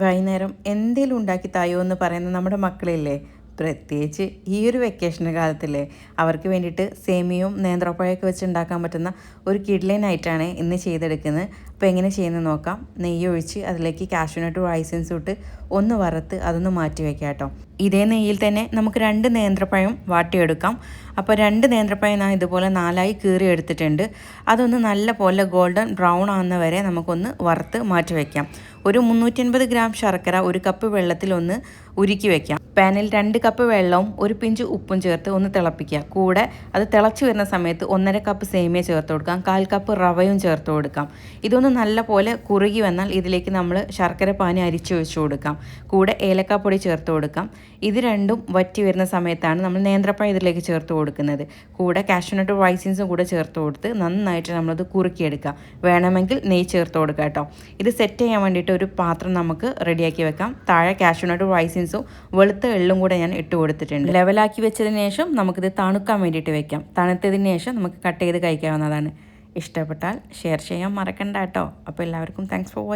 വൈകുന്നേരം എന്തെങ്കിലും ഉണ്ടാക്കി തായോ എന്ന് പറയുന്ന നമ്മുടെ മക്കളില്ലേ, പ്രത്യേകിച്ച് ഈ ഒരു വെക്കേഷൻ കാലത്തില്ലേ, അവർക്ക് വേണ്ടിയിട്ട് സേമിയവും നേന്ത്രപ്പഴമൊക്കെ വെച്ച് ഉണ്ടാക്കാൻ പറ്റുന്ന ഒരു കിഡ്ലൈനായിട്ടാണ് ഇന്ന് ചെയ്തെടുക്കുന്നത്. അപ്പോൾ എങ്ങനെ ചെയ്യുന്നത് നോക്കാം. നെയ്യ് ഒഴിച്ച് അതിലേക്ക് കാഷ്യൂനട്ട് റൈസിൻസ് ഇട്ട് ഒന്ന് വറുത്ത് അതൊന്ന് മാറ്റി വയ്ക്കാം കേട്ടോ. ഇതേ നെയ്യിൽ തന്നെ നമുക്ക് 2 നേന്ത്രപ്പഴം വാട്ടിയെടുക്കാം. അപ്പോൾ 2 നേന്ത്രപ്പഴം ഞാൻ ഇതുപോലെ 4ആയി കീറി എടുത്തിട്ടുണ്ട്. അതൊന്ന് നല്ല പോലെ ഗോൾഡൻ ബ്രൗൺ ആവുന്ന വരെ നമുക്കൊന്ന് വറുത്ത് മാറ്റി വയ്ക്കാം. ഒരു 350 ഗ്രാം ശർക്കര 1 കപ്പ് വെള്ളത്തിൽ ഒന്ന് ഉരുക്കി വെക്കാം. പാനിൽ 2 കപ്പ് വെള്ളവും 1 പിഞ്ച് ഉപ്പും ചേർത്ത് ഒന്ന് തിളപ്പിക്കുക. കൂടെ അത് തിളച്ച് വരുന്ന സമയത്ത് 1.5 കപ്പ് സേമിയ ചേർത്ത് കൊടുക്കാം. 1/4 കപ്പ് റവയും ചേർത്ത് കൊടുക്കാം. ഇതൊന്ന് നല്ല പോലെ കുറുകി വന്നാൽ ഇതിലേക്ക് നമ്മൾ ശർക്കര പാനി അരിച്ചൊഴിച്ച് കൊടുക്കാം. കൂടെ ഏലക്കാപ്പൊടി ചേർത്ത് കൊടുക്കാം. ഇത് രണ്ടും വറ്റി വരുന്ന സമയത്താണ് നമ്മൾ നേന്ത്രപ്പഴം ഇതിലേക്ക് ചേർത്ത് കൊടുക്കുന്നത്. കൂടെ കാഷ്യൂനട്ട് റൈസിൻസും കൂടെ ചേർത്ത് കൊടുത്ത് നന്നായിട്ട് നമ്മളത് കുറുക്കിയെടുക്കാം. വേണമെങ്കിൽ നെയ്യ് ചേർത്ത് കൊടുക്കാം കേട്ടോ. ഇത് സെറ്റ് ചെയ്യാൻ വേണ്ടിയിട്ട് ഒരു പാത്രം നമുക്ക് റെഡിയാക്കി വെക്കാം. താഴെ കാഷ്യൂനട്ട് റൈസിൻസും വെളുത്ത എള്ളും കൂടെ ഞാൻ ഇട്ട് കൊടുത്തിട്ടുണ്ട്. ലെവലാക്കി വെച്ചതിന് ശേഷം നമുക്കിത് തണുക്കാൻ വേണ്ടിയിട്ട് വെക്കാം. തണുത്തതിന് ശേഷം നമുക്ക് കട്ട് ചെയ്ത് കഴിക്കാവുന്നതാണ്. ഇഷ്ടപ്പെട്ടാൽ ഷെയർ ചെയ്യാൻ മറക്കണ്ട കേട്ടോ. അപ്പോൾ എല്ലാവർക്കും താങ്ക്സ് ഫോർ വാച്ചിങ്.